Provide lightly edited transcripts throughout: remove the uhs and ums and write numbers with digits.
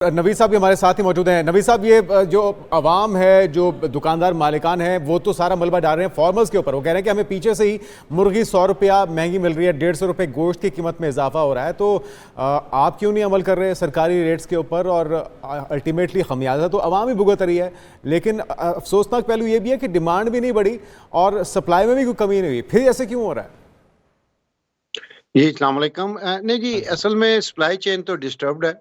नवीद साहब भी हमारे साथ ही मौजूद हैं। नवीद साहब, ये जो आवाम है, जो दुकानदार मालिकान हैं, वो तो सारा मलबा डाल रहे हैं फार्मर्स के ऊपर। वो कह रहे हैं कि हमें पीछे से ही मुर्गी 100 रुपया महंगी मिल रही है, 150 रुपये गोश्त की कीमत में इजाफा हो रहा है। तो आप क्यों नहीं अमल कर रहे हैं सरकारी रेट्स के ऊपर? और अल्टीमेटली खमियाजा तो आवाम ही भुगत रही है। लेकिन अफसोसनाक पहलू ये भी है कि डिमांड भी नहीं बढ़ी और सप्लाई में भी कोई कमी नहीं हुई। फिर ऐसे क्यों हो रहा है? जी अस्सलाम वालेकुम। नहीं जी, असल में सप्लाई चेन तो डिस्टर्ब्ड है।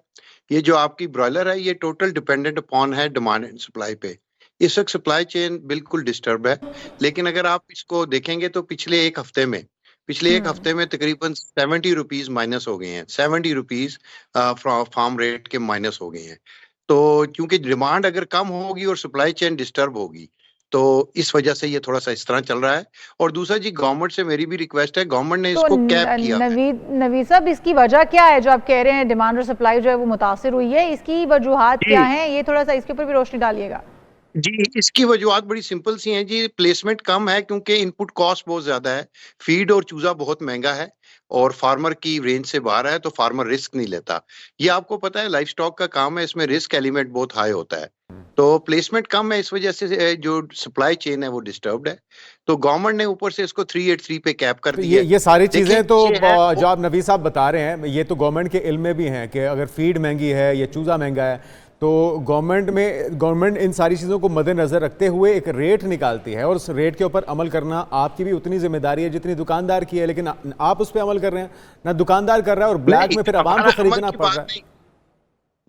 ये जो आपकी ब्रॉयलर है, ये टोटल डिपेंडेंट अपॉन है डिमांड एंड सप्लाई पे। इस वक्त सप्लाई चेन बिल्कुल डिस्टर्ब है। लेकिन अगर आप इसको देखेंगे तो पिछले एक हफ्ते में तकरीबन 70 रुपीज माइनस हो गए हैं। 70 रुपीज फार्म रेट के माइनस हो गए हैं। तो क्योंकि डिमांड अगर कम होगी और सप्लाई चेन डिस्टर्ब होगी, तो इस वजह से ये थोड़ा सा इस तरह चल रहा है। और दूसरा जी, गवर्नमेंट से मेरी भी रिक्वेस्ट है, गवर्नमेंट ने इसको कैप किया। नवीद साहब, इसकी वजह क्या है जो आप कह रहे हैं डिमांड और सप्लाई जो है वो मुतासिर हुई है? इसकी वजूहात क्या है? ये थोड़ा सा इसके ऊपर भी रोशनी डालिएगा। जी, इसकी वजूहत बड़ी सिंपल सी हैं जी। प्लेसमेंट कम है क्योंकि इनपुट कॉस्ट बहुत ज्यादा है। फीड और चूजा बहुत महंगा है और फार्मर की रेंज से बाहर है, तो फार्मर रिस्क नहीं लेता। ये आपको पता है, लाइफ स्टॉक का काम है, इसमें रिस्क एलिमेंट बहुत हाई होता है। तो प्लेसमेंट कम है, इस वजह से जो सप्लाई चेन है वो डिस्टर्ब्ड है। तो गवर्नमेंट ने ऊपर से इसको 383 पे कैप कर दिया। ये सारी चीजें तो जो आप नवीद साहब बता रहे हैं, ये तो गवर्नमेंट के इल्म में भी हैं कि अगर फीड महंगी है या चूजा महंगा है, तो गवर्नमेंट इन सारी चीज़ों को मद्देनजर रखते हुए एक रेट निकालती है और उस रेट के ऊपर अमल करना आपकी भी उतनी जिम्मेदारी है जितनी दुकानदार की है। लेकिन आप उस पर अमल कर रहे हैं, ना दुकानदार कर रहा है, और ब्लैक में फिर आवाम को खरीदना पड़ रहा है।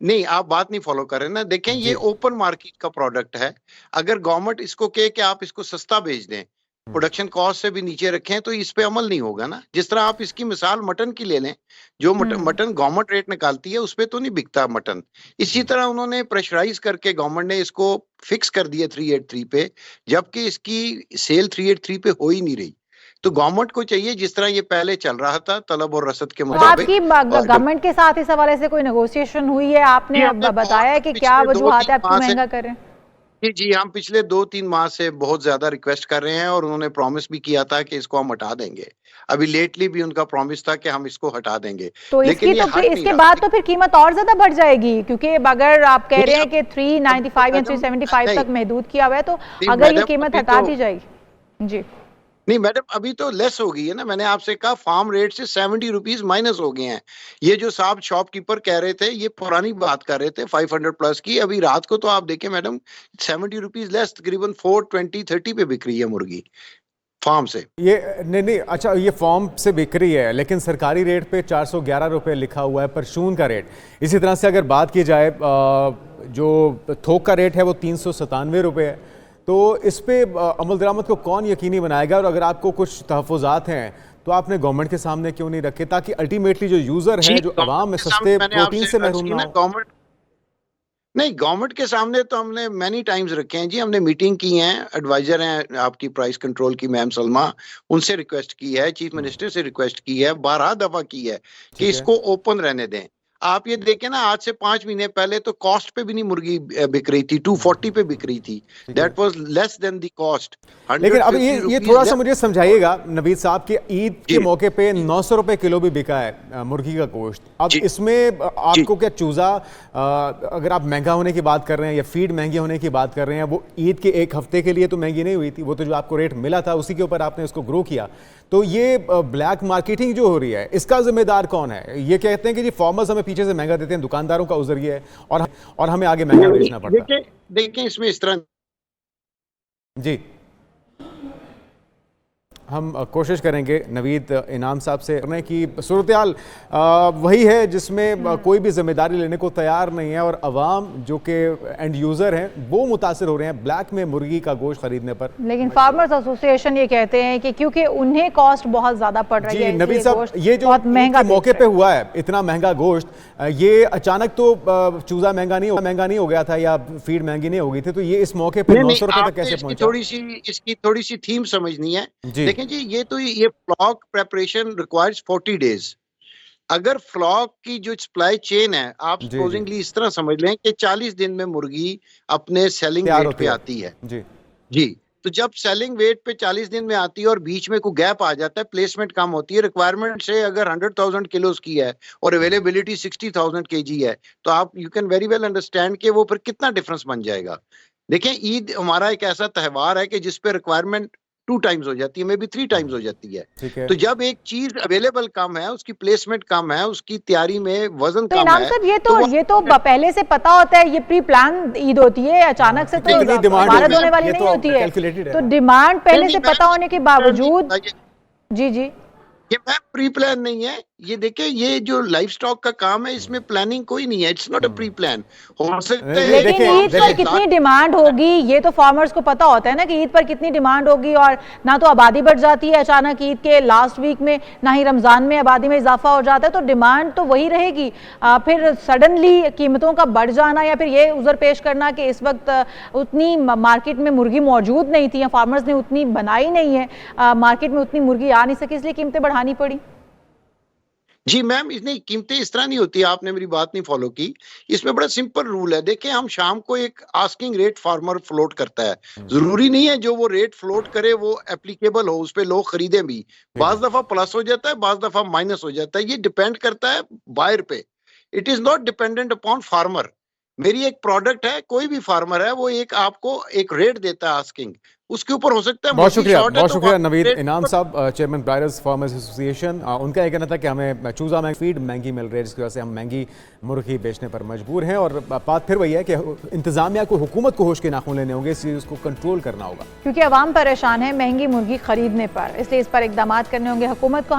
नहीं, आप बात नहीं फॉलो कर रहे ना। देखें, ये ओपन मार्केट का प्रोडक्ट है। अगर गवर्नमेंट इसको कहे कि आप इसको सस्ता बेच दें, प्रोडक्शन कॉस्ट से भी नीचे रखें, तो इस पे अमल नहीं होगा ना। जिस तरह आप इसकी मिसाल मटन की ले लें, जो मटन गवर्नमेंट रेट निकालती है उस पे तो नहीं बिकता मटन। इसी तरह उन्होंने प्रेशराइज करके गवर्नमेंट ने इसको फिक्स कर दिया 383 पे, जबकि इसकी सेल 383 पे हो ही नहीं रही। तो गवर्नमेंट को चाहिए, जिस तरह ये पहले चल रहा था तलब और रसद के मुताबिक। आपकी गवर्नमेंट के साथ इस हवाले से कोई नेगोशिएशन हुई है? आपने बताया है कि क्या वजूहात है, आपको महंगा करें? जी, हम पिछले 2-3 माह से बहुत ज्यादा रिक्वेस्ट कर रहे हैं और उन्होंने प्रॉमिस भी किया था कि इसको हम हटा देंगे। अभी लेटली भी उनका प्रॉमिस था कि हम इसको हटा देंगे। तो इसके बाद तो फिर कीमत और ज्यादा बढ़ जाएगी, क्योंकि अगर आप कह रहे हैं कि 395 या 375 तक महदूद किया हुआ है, तो अगर ये कीमत हटा दी जाएगी। जी नहीं मैडम, अभी तो लेस हो गई है ना। मैंने आपसे कहा फार्म रेट से 70 रुपीज माइनस हो गए हैं। ये जो साहब शॉपकीपर कह रहे थे, ये पुरानी बात कर रहे थे 500 प्लस की। अभी रात को तो आप देखें मैडम, 70 रुपीज लेस, तकरीबन 420-30 पे बिक रही है मुर्गी फार्म से। ये नहीं, अच्छा, ये फार्म से बिक रही है, लेकिन सरकारी रेट पे 411 रुपये लिखा हुआ है परचून का रेट। इसी तरह से अगर बात की जाए, जो थोक का रेट है वो 397 रुपये है। तो इस पे अमल दरामद को कौन यकीनी बनाएगा? और अगर आपको कुछ तहफ़्फ़ुज़ात हैं तो आपने गवर्नमेंट के सामने क्यों नहीं रखे, ताकि अल्टीमेटली जो यूजर है, जो आवाम में सस्ते प्रोटीन से महरूम ना हो? गवर्नमेंट के सामने तो हमने मैनी टाइम्स रखे हैं जी। हमने मीटिंग की है, एडवाइजर हैं आपकी प्राइस कंट्रोल की मैम सलमा, उनसे रिक्वेस्ट की है, चीफ मिनिस्टर से रिक्वेस्ट की है, 12 दफा की है कि इसको ओपन रहने दें। आप ये देखें ना, आज से 5 महीने पहले तो कॉस्ट पे भी नहीं मुर्गी बिक रही थी, 240 पे बिक रही थी। That was less than the cost. लेकिन अब ये थोड़ा सा मुझे समझाइएगा नवीद साहब कि ईद के मौके पे 900 रुपए किलो भी बिका है मुर्गी का गोश्त। अब इसमें आपको क्या चूजा, अगर आप महंगा होने की बात कर रहे हैं या फीड महंगी होने की बात कर रहे हैं, वो ईद के एक हफ्ते के लिए तो महंगी नहीं हुई थी। वो तो जो आपको रेट मिला था उसी के ऊपर आपने इसको ग्रो किया। तो ये ब्लैक मार्केटिंग जो हो रही है, इसका जिम्मेदार कौन है? ये कहते हैं कि जी फार्मर्स हमें पीछे से महंगा देते हैं, दुकानदारों का उज़र ये है, और हमें आगे महंगा बेचना पड़ता है। देखिए इसमें इस तरह जी, हम कोशिश करेंगे नवीद इनाम साहब से करने की। सूरत हाल वही है जिसमें कोई भी जिम्मेदारी लेने को तैयार नहीं है, और अवाम जो कि एंड यूज़र हैं वो मुतासर हो रहे हैं ब्लैक में मुर्गी का गोश्त खरीदने पर। लेकिन फार्मर्स एसोसिएशन ये कहते हैं कि क्योंकि उन्हें कॉस्ट बहुत ज़्यादा पड़ रही है। नवीद साहब, ये जो महंगा मौके पे हुआ है इतना महंगा गोश्त, ये अचानक तो चूज़ा महंगा नहीं हो गया था या फीड महंगी नहीं हो गई थी। तो ये इस मौके पर 900 रुपये तक कैसे पहुंचा? इसकी थोड़ी सी थीम समझनी है जी। ये फ्लॉक प्रेपरेशन रिक्वायर्स 40 डेज। अगर फ्लॉक की जो सप्लाई चेन है, आप सपोजिंगली इस तरह समझ लें कि 40 दिन में मुर्गी अपने सेलिंग रेट पे आती है जी। तो जब सेलिंग वेट पे 40 दिन में आती है और बीच में कोई गैप आ जाता है, प्लेसमेंट कम होती है, रिक्वायरमेंट से अगर 100,000 किलोस की है और अवेलेबिलिटी 60,000 केजी है, तो आप you can very well understand कि वो फिर कितना डिफरेंस बन जाएगा। देखें, ईद हमारा एक ऐसा त्योहार है कि जिस पे रिक्वायरमेंट 2 टाइम्स हो जाती है, मे बी 3 टाइम्स हो जाती है। तो जब एक चीज अवेलेबल कम है, उसकी प्लेसमेंट कम है, उसकी तैयारी में वजन तो कम इनाम है, साहब ये तो पहले से पता होता है, ये प्री प्लान ईद होती है, अचानक से तो भारत होने वाली नहीं होती है। तो डिमांड पहले से पता होने के बावजूद, जी जी, ये मैम प्री प्लान नहीं है। ये देखिए, ये जो लाइफ स्टॉक का काम है, इसमें प्लानिंग कोई नहीं है। It's not a pre plan. हो सकता है लेकिन ईद पर कितनी डिमांड होगी ये तो फार्मर्स को पता होता है ना, कि ईद पर कितनी डिमांड होगी, और ना तो आबादी बढ़ जाती है अचानक ईद के लास्ट वीक में, ना ही रमजान में आबादी में इजाफा हो जाता है, तो डिमांड तो वही रहेगी। फिर सडनली कीमतों का बढ़ जाना या फिर ये उज़र पेश करना कि इस वक्त उतनी मार्केट में मुर्गी मौजूद नहीं थी या फार्मर्स ने उतनी बनाई नहीं है, मार्केट में उतनी मुर्गी आ नहीं सकी, इसलिए कीमतें बढ़ानी पड़ी। जी मैम, इसने कीमतें इस तरह नहीं होती, आपने मेरी बात नहीं फॉलो की। इसमें बड़ा सिंपल रूल है। देखिए, हम शाम को एक आस्किंग रेट फार्मर फ्लोट करता है। जरूरी नहीं है जो वो रेट फ्लोट करे वो एप्लीकेबल हो, उस पे लोग खरीदें भी। बाज दफा प्लस हो जाता है, बाज दफा माइनस हो जाता है। ये डिपेंड करता है बायर पे। It is not dependent upon farmer. मेरी एक प्रोडक्ट है, कोई भी फार्मर है, वो एक आपको एक रेट देता है आस्किंग, उसके ऊपर हो सकता है। बहुत शुक्रिया नवीद इनाम साहब, चेयरमैन ब्रायलर्स फार्मर्स एसोसिएशन। उनका ये कहना था कि हमें चूजा में फीड महंगी मिल रही है, जिसकी वजह से हम महंगी मुर्गी बेचने पर मजबूर हैं। और बात फिर वही है कि इंतजामिया को, हुकूमत को होश के नाखून लेने होंगे, इस चीज़ को कंट्रोल करना होगा, क्योंकि अवाम परेशान है महंगी मुर्गी खरीदने पर, इसलिए इस पर इकदाम करने होंगे हुकूमत को।